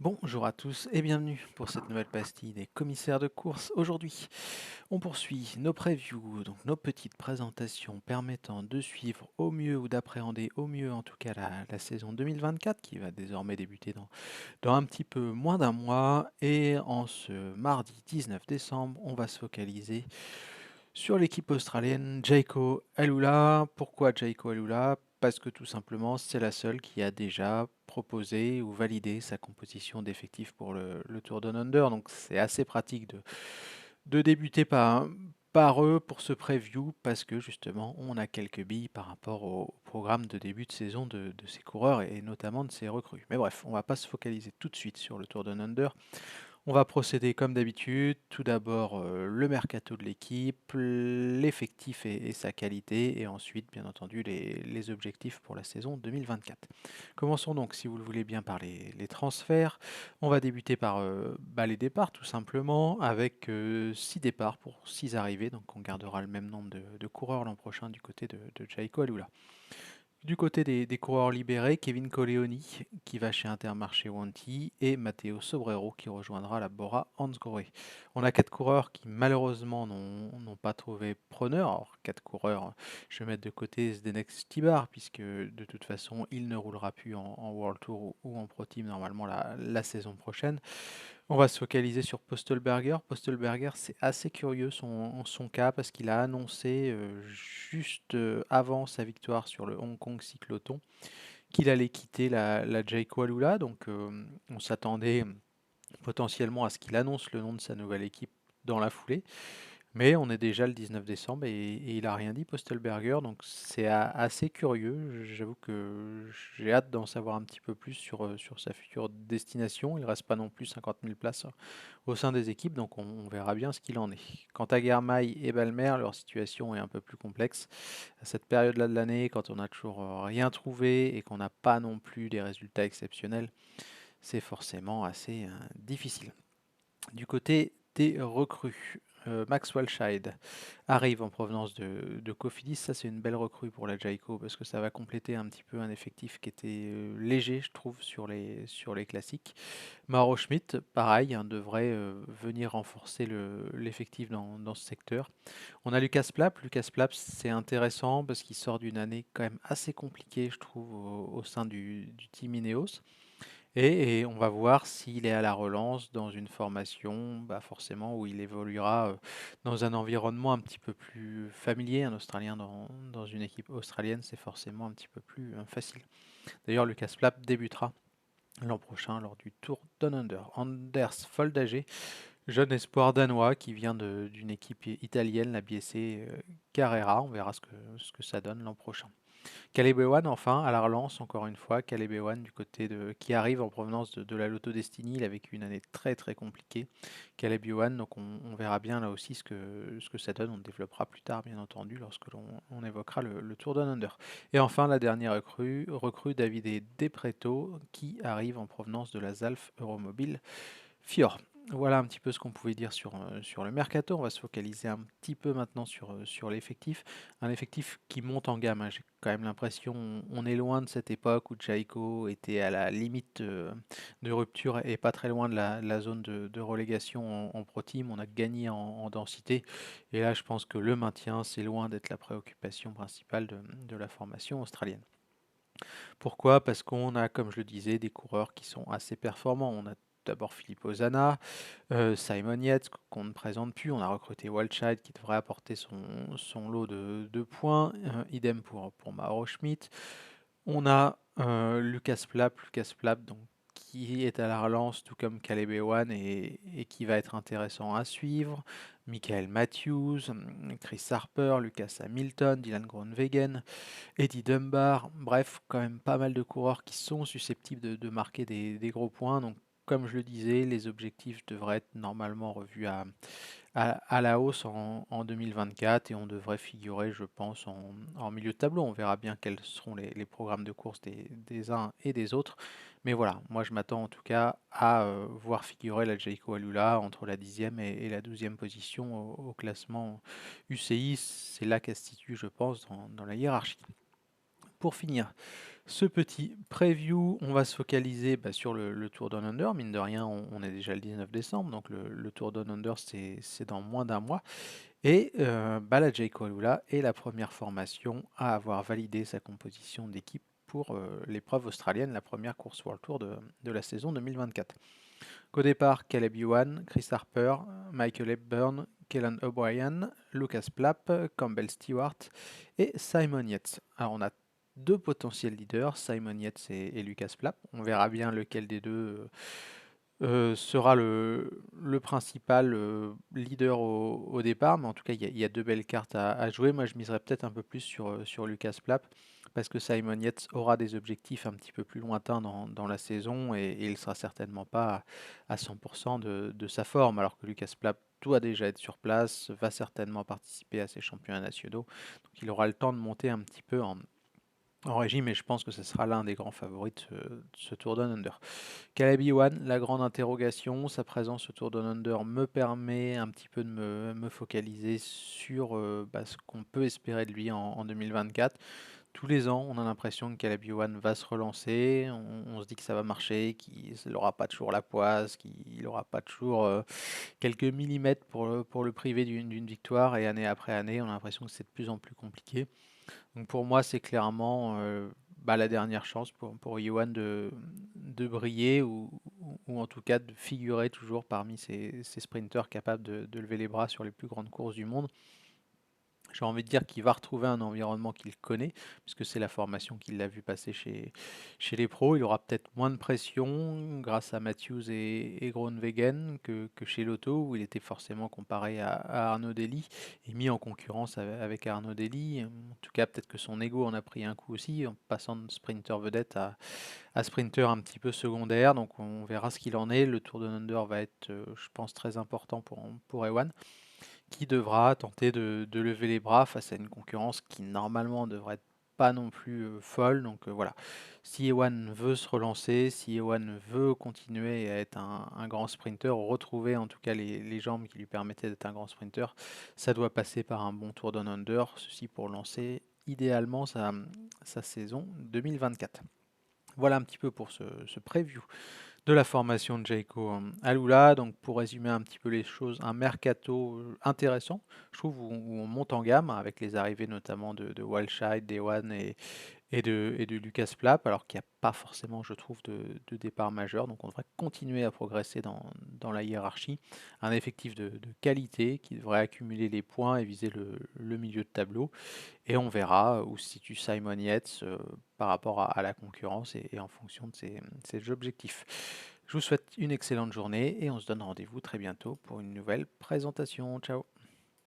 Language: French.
Bonjour à tous et bienvenue pour cette nouvelle pastille des commissaires de course. Aujourd'hui, on poursuit nos previews, donc nos petites présentations permettant de suivre au mieux ou d'appréhender au mieux en tout cas la saison 2024 qui va désormais débuter dans un petit peu moins d'un mois. Et en ce mardi 19 décembre, on va se focaliser sur l'équipe australienne Jayco Alula. Pourquoi Jayco Alula? Parce que tout simplement, c'est la seule qui a déjà proposé ou validé sa composition d'effectifs pour le Tour Down Under. Donc c'est assez pratique de débuter par eux pour ce preview parce que justement on a quelques billes par rapport au programme de début de saison de ces coureurs et notamment de ces recrues. Mais bref, on va pas se focaliser tout de suite sur le Tour Down Under. On va procéder comme d'habitude. Tout d'abord, le mercato de l'équipe, l'effectif et sa qualité, et ensuite, bien entendu, les objectifs pour la saison 2024. Commençons donc, si vous le voulez bien, par les transferts. On va débuter par les départs, tout simplement, avec 6 départs pour 6 arrivées. Donc, on gardera le même nombre de coureurs l'an prochain du côté de Jaico Alula. Du côté des coureurs libérés, Kevin Colleoni qui va chez Intermarché Wanty et Matteo Sobrero qui rejoindra la Bora Hansgrohe. On a 4 coureurs qui malheureusement n'ont pas trouvé preneur. Alors 4 coureurs, je vais mettre de côté Zdenek Stibar puisque de toute façon il ne roulera plus en World Tour ou en Pro Team normalement la saison prochaine. On va se focaliser sur Postelberger. Postelberger, c'est assez curieux son cas parce qu'il a annoncé juste avant sa victoire sur le Hong Kong Cycloton qu'il allait quitter la Jayco Alula. Donc on s'attendait potentiellement à ce qu'il annonce le nom de sa nouvelle équipe dans la foulée. Mais on est déjà le 19 décembre et il a rien dit, Postelberger, donc c'est assez curieux. J'avoue que j'ai hâte d'en savoir un petit peu plus sur sa future destination. Il ne reste pas non plus 50 000 places au sein des équipes, donc on verra bien ce qu'il en est. Quant à Germain et Balmer, leur situation est un peu plus complexe. À cette période-là de l'année, quand on n'a toujours rien trouvé et qu'on n'a pas non plus des résultats exceptionnels, c'est forcément assez difficile. Du côté des recrues, Max Walscheid arrive en provenance de Cofidis. Ça, c'est une belle recrue pour la Jaico parce que ça va compléter un petit peu un effectif qui était léger, je trouve, sur les classiques. Mauro Schmidt, pareil, hein, devrait venir renforcer l'effectif dans ce secteur. On a Lucas Plapp. Lucas Plapp, c'est intéressant parce qu'il sort d'une année quand même assez compliquée, je trouve, au sein du team Ineos. Et on va voir s'il est à la relance dans une formation, forcément où il évoluera dans un environnement un petit peu plus familier. Un Australien dans une équipe australienne, c'est forcément un petit peu plus facile. D'ailleurs, Lucas Plapp débutera l'an prochain lors du Tour Down Under. Anders Foldager, jeune espoir danois qui vient d'une équipe italienne, la BSC Carrera. On verra ce que ça donne l'an prochain. Caleb Ewan, enfin, à la relance, encore une fois. Caleb Ewan, qui arrive en provenance de la Lotto Destiny. Il a vécu une année très très compliquée. Caleb Ewan, donc on verra bien là aussi ce que ça donne. On développera plus tard, bien entendu, lorsque on évoquera le Tour Down Under. Et enfin, la dernière recrue Davide Depreto, qui arrive en provenance de la Zalf Euromobile Fior. Voilà un petit peu ce qu'on pouvait dire sur le mercato. On va se focaliser un petit peu maintenant sur l'effectif. Un effectif qui monte en gamme, hein. J'ai quand même l'impression on est loin de cette époque où Jaiko était à la limite de rupture et pas très loin de la zone de relégation en Pro Team. On a gagné en densité. Et là, je pense que le maintien, c'est loin d'être la préoccupation principale de la formation australienne. Pourquoi? Parce qu'on a, comme je le disais, des coureurs qui sont assez performants. On a d'abord Philippe Ozana, Simon Yates qu'on ne présente plus. On a recruté Walchild qui devrait apporter son lot de points. Idem pour Mauro Schmidt. On a Lucas Plapp donc, qui est à la relance, tout comme Caleb Ewan et qui va être intéressant à suivre. Michael Matthews, Chris Harper, Lucas Hamilton, Dylan Groenewegen. Eddie Dunbar, bref, quand même pas mal de coureurs qui sont susceptibles de marquer des gros points. Donc, comme je le disais, les objectifs devraient être normalement revus à la hausse en 2024 et on devrait figurer, je pense, en milieu de tableau. On verra bien quels seront les programmes de course des uns et des autres. Mais voilà, moi je m'attends en tout cas à voir figurer la Jayco Alula entre la 10e et la 12e position au classement UCI. C'est là qu'elle se situe, je pense, dans la hiérarchie. Pour finir ce petit preview, on va se focaliser sur le Tour Down Under. Mine de rien, on est déjà le 19 décembre, donc le Tour Down Under, c'est dans moins d'un mois. Et la Jayco Alula est la première formation à avoir validé sa composition d'équipe pour l'épreuve australienne, la première course World Tour de la saison 2024. Qu'au départ, Caleb Ewan, Chris Harper, Michael Hepburn, Kellan O'Brien, Lucas Plapp, Campbell Stewart et Simon Yates. Alors on a deux potentiels leaders, Simon Yates et Lucas Plapp. On verra bien lequel des deux sera le principal leader au départ, mais en tout cas, il y a deux belles cartes à jouer. Moi, je miserais peut-être un peu plus sur Lucas Plapp, parce que Simon Yates aura des objectifs un petit peu plus lointains dans la saison, et il ne sera certainement pas à 100% de sa forme, alors que Lucas Plapp doit déjà être sur place, va certainement participer à ces championnats nationaux, donc il aura le temps de monter un petit peu en régime, et je pense que ce sera l'un des grands favoris de ce Tour Down Under. Caleb Ewan, la grande interrogation, sa présence au Tour Down Under me permet un petit peu de me focaliser sur ce qu'on peut espérer de lui en 2024. Tous les ans, on a l'impression que Caleb Ewan va se relancer, on se dit que ça va marcher, qu'il n'aura pas toujours la poisse, qu'il n'aura pas toujours quelques millimètres pour le priver d'une victoire, et année après année, on a l'impression que c'est de plus en plus compliqué. Donc pour moi, c'est clairement la dernière chance pour Yohan de briller, ou en tout cas de figurer toujours parmi ces sprinteurs capables de lever les bras sur les plus grandes courses du monde. J'ai envie de dire qu'il va retrouver un environnement qu'il connaît, puisque c'est la formation qu'il l'a vu passer chez les pros. Il aura peut-être moins de pression grâce à Matthews et Groenewegen que chez Lotto, où il était forcément comparé à Arnaud Dely et mis en concurrence avec Arnaud Dely. En tout cas, peut-être que son ego en a pris un coup aussi, en passant de sprinter vedette à sprinter un petit peu secondaire. Donc on verra ce qu'il en est. Le Tour de Under va être, je pense, très important pour Ewan, qui devra tenter de lever les bras face à une concurrence qui normalement devrait être pas non plus folle. Donc voilà, si Ewan veut se relancer, si Ewan veut continuer à être un grand sprinter, retrouver en tout cas les jambes qui lui permettaient d'être un grand sprinter, ça doit passer par un bon Tour Down Under, ceci pour lancer idéalement sa saison 2024. Voilà un petit peu pour ce preview de la formation de Jayco Alula. Donc pour résumer un petit peu les choses, un mercato intéressant, je trouve, où on monte en gamme avec les arrivées notamment de Walshide, d'Ewan et de Lucas Plapp, alors qu'il n'y a pas forcément, je trouve, de départ majeur. Donc on devrait continuer à progresser dans la hiérarchie. Un effectif de qualité qui devrait accumuler les points et viser le milieu de tableau. Et on verra où se situe Simon Yates par rapport à la concurrence et en fonction de ses objectifs. Je vous souhaite une excellente journée et on se donne rendez-vous très bientôt pour une nouvelle présentation. Ciao!